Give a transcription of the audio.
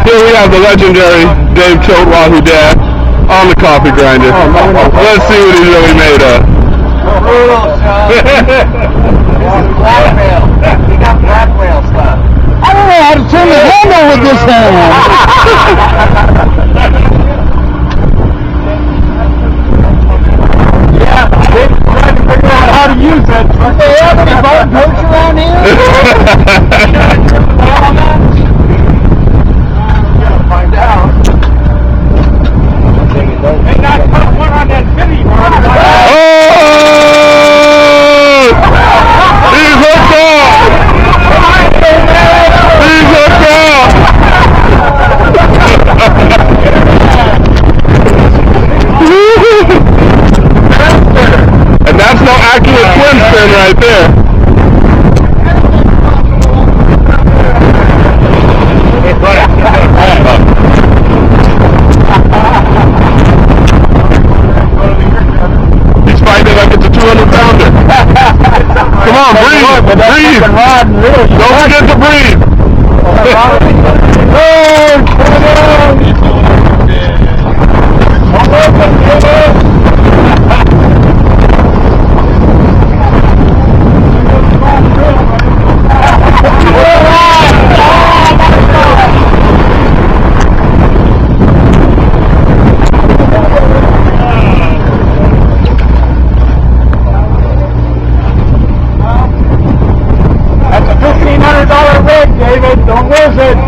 Here we have the legendary Dave Tilt Wahoo Dad on the coffee grinder. Let's see what he's really made of. Blackmail. We got blackmail stuff. I don't know how to turn the handle with this hand. Yeah, they're trying to figure out how to use it. Do they have any button hooks around here? Find out. Hey, not put one on that city. Oh! He's hooked up! He's hooked up! And that's no accurate twin spin right there. He's fighting like it's a 200-pounder. Come on, breathe. Breathe. Don't forget to breathe. $1,500 rig, David. Don't lose it.